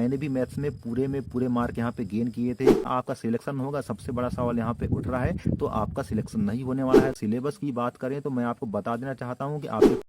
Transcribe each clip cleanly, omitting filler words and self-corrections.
मैंने भी मैथ्स में पूरे मार्क यहाँ पे गेन किए थे। आपका सिलेक्शन होगा, सबसे बड़ा सवाल यहाँ पे उठ रहा है, तो आपका सिलेक्शन नहीं होने वाला है। सिलेबस की बात करें तो मैं आपको बता देना चाहता हूँ कि आपके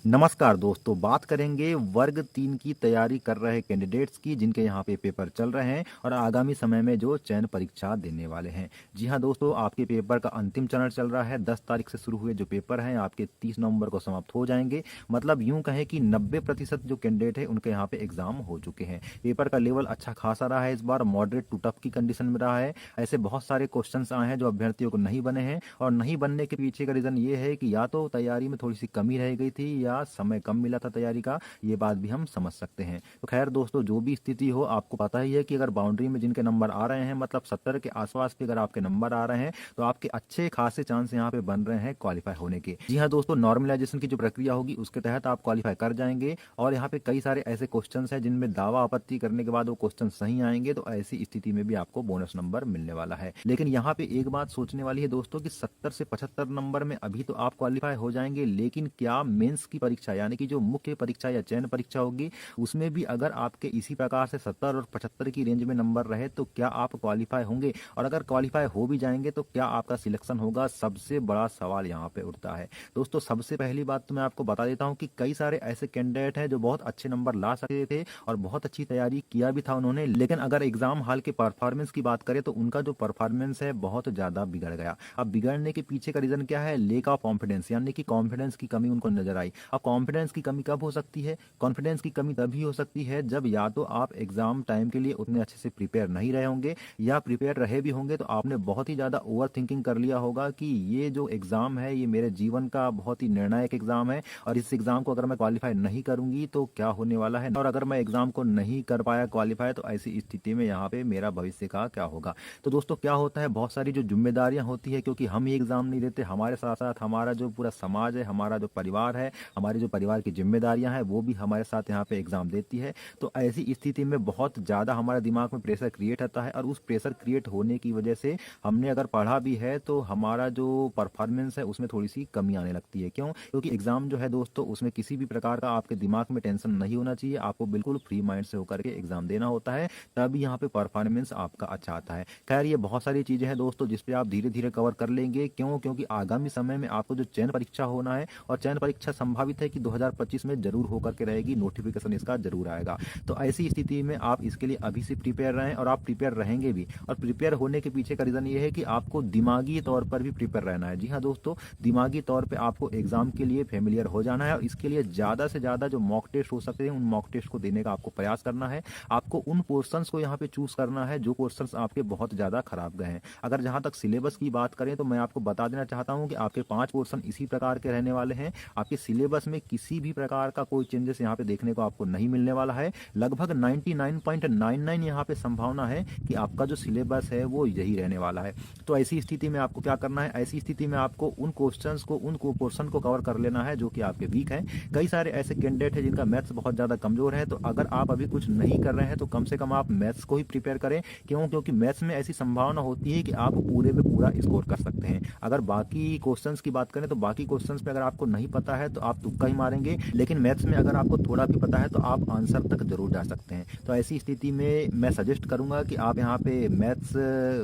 नमस्कार दोस्तों, बात करेंगे वर्ग 3 की तैयारी कर रहे कैंडिडेट्स की, जिनके यहाँ पे पेपर चल रहे हैं और आगामी समय में जो चयन परीक्षा देने वाले हैं। जी हाँ दोस्तों, आपके पेपर का अंतिम चरण चल रहा है। 10 तारीख से शुरू हुए जो पेपर हैं आपके 30 नवंबर को समाप्त हो जाएंगे। मतलब यूं कहें कि 90% जो कैंडिडेट है उनके यहाँ पे एग्जाम हो चुके हैं। पेपर का लेवल अच्छा खासा रहा है, इस बार मॉडरेट टू टफ की कंडीशन में रहा है। ऐसे बहुत सारे क्वेश्चन आए हैं जो अभ्यर्थियों को नहीं बने हैं, और नहीं बनने के पीछे का रीजन ये है कि या तो तैयारी में थोड़ी सी कमी रह गई थी या समय कम मिला था तैयारी का। ये बात भी हम समझ सकते हैं। तो खैर दोस्तों, जो भी स्थिति हो, आपको पता ही है कि अगर बाउंड्री में जिनके नंबर आ रहे हैं, मतलब 70 के आसपास के अगर आपके नंबर आ रहे हैं, तो आपके अच्छे खासे चांस यहाँ पे बन रहे हैं क्वालिफाई होने के। जी हाँ दोस्तों, नॉर्मलाइजेशन की जो प्रक्रिया होगी उसके तहत आप क्वालिफाई कर जाएंगे। और यहाँ पे कई सारे ऐसे क्वेश्चन हैं जिनमें दावा आपत्ति करने के बाद वो क्वेश्चन सही आएंगे, तो ऐसी स्थिति में भी आपको बोनस नंबर मिलने वाला है। लेकिन यहाँ पे एक बात सोचने वाली है दोस्तों कि 70 से 75 नंबर में अभी तो आप क्वालिफाई हो जाएंगे, लेकिन क्या मेंस की परीक्षा यानी कि जो मुख्य परीक्षा या चयन परीक्षा होगी, उसमें भी अगर आपके इसी प्रकार से 70 और 75 की रेंज में नंबर रहे तो क्या आप क्वालिफाई होंगे? और अगर क्वालिफाई हो भी जाएंगे तो क्या आपका सिलेक्शन होगा? सबसे बड़ा सवाल यहाँ पे उठता है। दोस्तों, सबसे पहली बात तो मैं आपको बता देता हूँ कि कई सारे ऐसे कैंडिडेट हैं जो बहुत अच्छे नंबर ला सकते थे और बहुत अच्छी तैयारी किया भी था उन्होंने, लेकिन अगर एग्जाम हॉल के परफॉर्मेंस की बात करें तो उनका जो परफॉर्मेंस है बहुत ज्यादा बिगड़ गया। अब बिगड़ने के पीछे का रीजन क्या है? लेक ऑफ कॉन्फिडेंस, यानी कि कॉन्फिडेंस की कमी उनको नजर आई। अब कॉन्फिडेंस की कमी कब हो सकती है? कॉन्फिडेंस की कमी तभी हो सकती है जब या तो आप एग्जाम टाइम के लिए उतने अच्छे से प्रिपेयर नहीं रहे होंगे, या प्रिपेयर रहे भी होंगे तो आपने बहुत ही ज़्यादा ओवर थिंकिंग कर लिया होगा कि ये जो एग्ज़ाम है ये मेरे जीवन का बहुत ही निर्णायक एग्ज़ाम है, और इस एग्ज़ाम को अगर मैं क्वालिफाई नहीं करूंगी तो क्या होने वाला है, और अगर मैं एग्ज़ाम को नहीं कर पाया क्वालिफाई तो ऐसी स्थिति में यहाँ पे मेरा भविष्य का क्या होगा। तो दोस्तों, क्या होता है, बहुत सारी जो जिम्मेदारियां होती है, क्योंकि हम ही एग्ज़ाम नहीं देते, हमारे साथ साथ हमारा जो पूरा समाज है, हमारा जो परिवार है, हमारे जो परिवार की जिम्मेदारियां हैं वो भी हमारे साथ यहाँ पे एग्जाम देती है। तो ऐसी स्थिति में बहुत ज़्यादा हमारे दिमाग में प्रेशर क्रिएट होता है, और उस प्रेशर क्रिएट होने की वजह से हमने अगर पढ़ा भी है तो हमारा जो परफॉर्मेंस है उसमें थोड़ी सी कमी आने लगती है। क्यों? क्योंकि एग्जाम जो है दोस्तों, उसमें किसी भी प्रकार का आपके दिमाग में टेंशन नहीं होना चाहिए। आपको बिल्कुल फ्री माइंड से होकर के एग्जाम देना होता है, तभी यहाँ पे परफॉर्मेंस आपका अच्छा आता है। खैर, ये बहुत सारी चीजें हैं दोस्तों जिसपे आप धीरे धीरे कवर कर लेंगे। क्यों? क्योंकि आगामी समय में आपको जो चयन परीक्षा होना है, और चयन परीक्षा संभावित है कि 2025 में जरूर होकर के रहेगी, नोटिफिकेशन इसका जरूर आएगा। तो ऐसी स्थिति में आप इसके लिए अभी से प्रिपेयर रहें, और आप प्रिपेयर रहेंगे भी। और प्रिपेयर होने के पीछे का रीजन ये है कि आपको दिमागी तौर पर भी प्रिपेयर रहना है। जी हाँ दोस्तों, दिमागी तौर पर आपको एग्जाम के लिए फेमिलियर हो जाना है, और इसके लिए ज्यादा से ज्यादा जो मॉक टेस्ट हो सकते हैं उन मॉक टेस्ट को देने का आपको प्रयास करना है। आपको उन पोर्शंस को यहाँ पे चूज करना है जो क्वेश्चंस आपके बहुत ज्यादा खराब गए हैं। अगर जहां तक सिलेबस की बात करें तो मैं आपको बता देना चाहता हूं कि आपके 5 पोर्शन इसी प्रकार के रहने वाले हैं। आपके सिलेबस में किसी भी प्रकार का कोई चेंजेस यहाँ पे देखने को आपको नहीं मिलने वाला है। लगभग 99.99 यहाँ पे संभावना है कि आपका जो सिलेबस है वो यही रहने वाला है। तो ऐसी स्थिति में आपको क्या करना है? ऐसी स्थिति में आपको उन क्वेश्चंस को, उन पोर्शन को कवर कर लेना है जो कि आपके वीक हैं। कई सारे ऐसे कैंडिडेट हैं जिनका मैथ्स बहुत ज्यादा कमजोर है, तो अगर आप अभी कुछ नहीं कर रहे हैं तो कम से कम आप मैथ्स को ही प्रिपेयर करें। क्यों? क्योंकि मैथ्स में ऐसी संभावना होती है कि आप पूरे में पूरा स्कोर कर सकते हैं। अगर बाकी क्वेश्चंस की बात करें तो बाकी क्वेश्चंस पे अगर आपको नहीं पता है तो आप तुक्का ही मारेंगे, लेकिन मैथ्स में अगर आपको थोड़ा भी पता है तो आप आंसर तक जरूर जा सकते हैं। तो ऐसी स्थिति में मैं सजेस्ट करूंगा कि आप यहाँ पे मैथ्स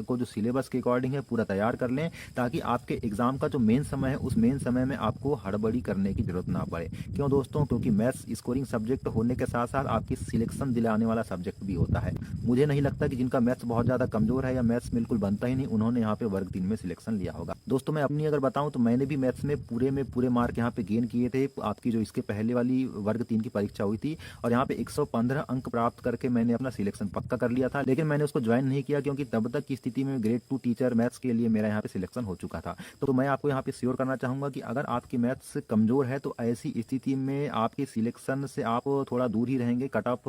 को जो सिलेबस के अकॉर्डिंग है पूरा तैयार कर लें, ताकि आपके एग्जाम का जो मेन समय है उस मेन समय में आपको हड़बड़ी करने की जरूरत ना पड़े। क्यों दोस्तों? क्योंकि मैथ्स स्कोरिंग सब्जेक्ट होने के साथ साथ आपकी सिलेक्शन दिलाने वाला सब्जेक्ट भी होता है। मुझे नहीं लगता कि जिनका मैथ्स बहुत ज्यादा कमजोर है या मैथ्स बिल्कुल बनता ही नहीं, उन्होंने यहाँ पे वर्ग 3 में सिलेक्शन लिया होगा। दोस्तों, मैं अपनी अगर बताऊं तो मैंने भी मैथ्स में पूरे मार्क यहाँ पे गेन किए थे। आपकी जो इसके पहले वाली वर्ग 3 की परीक्षा हुई थी, और यहाँ पे 115 अंक प्राप्त करके मैंने अपना सिलेक्शन पक्का कर लिया था, लेकिन मैंने उसको ज्वाइन नहीं किया क्योंकि तब तक की स्थिति में ग्रेड 2 टीचर मैथ्स के लिए मेरा यहाँ पे सिलेक्शन हो चुका था। तो मैं आपको यहाँ पे श्योर करना चाहूंगा कि अगर आपकी मैथ्स कमजोर है तो ऐसी स्थिति में आपके सिलेक्शन से आप थोड़ा दूर ही रहेंगे। कट ऑफ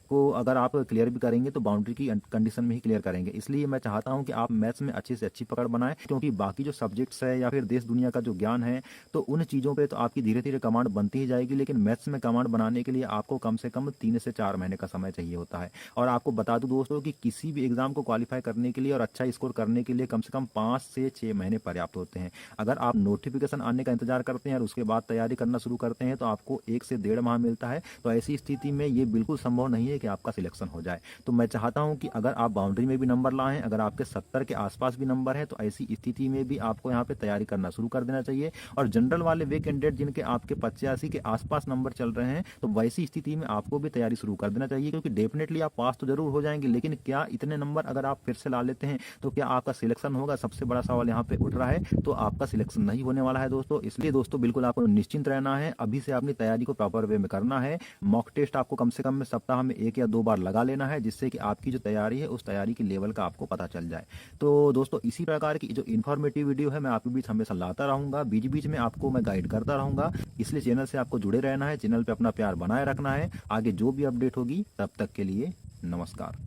को अगर आप क्लियर भी करेंगे तो बाउंड्री की कंडीशन में ही क्लियर करेंगे। इसलिए मैं चाहता हूं कि आप मैथ्स में अच्छी से अच्छी पकड़ बनाएं, क्योंकि बाकी जो सब्जेक्ट्स है या फिर देश दुनिया का जो ज्ञान है, तो उन चीज़ों पे तो आपकी धीरे धीरे कमांड बनती ही जाएगी, लेकिन मैथ्स में कमांड बनाने के लिए आपको कम से कम 3 से 4 महीने का समय चाहिए होता है। और आपको बता दूं दोस्तों कि किसी भी एग्जाम को क्वालिफाई करने के लिए और अच्छा स्कोर करने के लिए कम से कम 5 से 6 महीने पर्याप्त होते हैं। अगर आप नोटिफिकेशन आने का इंतजार करते हैं और उसके बाद तैयारी करना शुरू करते हैं तो आपको 1 से 1.5 माह मिलता है। तो ऐसी स्थिति में ये बिल्कुल संभव नहीं है कि आपका सिलेक्शन हो जाए। तो मैं चाहता हूं कि अगर आप बाउंड्री में भी नंबर लाएं, अगर आपके 70 के आसपास भी नंबर है, तो ऐसी स्थिति में भी आपको यहाँ पे तैयारी करना शुरू कर देना चाहिए। और जनरल वाले वे कैंडिडेट जिनके आपके 85 के आसपास नंबर चल रहे हैं, तो वैसी स्थिति में आपको भी तैयारी शुरू कर देना चाहिए, क्योंकि डेफिनेटली आप पास तो जरूर हो जाएंगे, लेकिन क्या इतने नंबर अगर आप फिर से ला लेते हैं तो क्या आपका सिलेक्शन होगा? सबसे बड़ा सवाल यहाँ पे उठ रहा है। तो आपका सिलेक्शन नहीं होने वाला है दोस्तों। इसलिए दोस्तों बिल्कुल आपको निश्चिंत रहना है, अभी से अपनी तैयारी को प्रॉपर वे में करना है। मॉक टेस्ट आपको कम से कम सप्ताह में 1 या 2 बार लगा लेना है, जिससे कि आपकी जो तैयारी है उस तैयारी की लेवल का आपको पता चल जाए। तो दोस्तों इसी प्रकार की जो इन्फॉर्मेटिव वीडियो है मैं आपके बीच हमेशा लाता रहूंगा, बीच बीच में आपको मैं गाइड करता रहूंगा। इसलिए चैनल से आपको जुड़े रहना है, चैनल पे अपना प्यार बनाए रखना है। आगे जो भी अपडेट होगी, तब तक के लिए नमस्कार।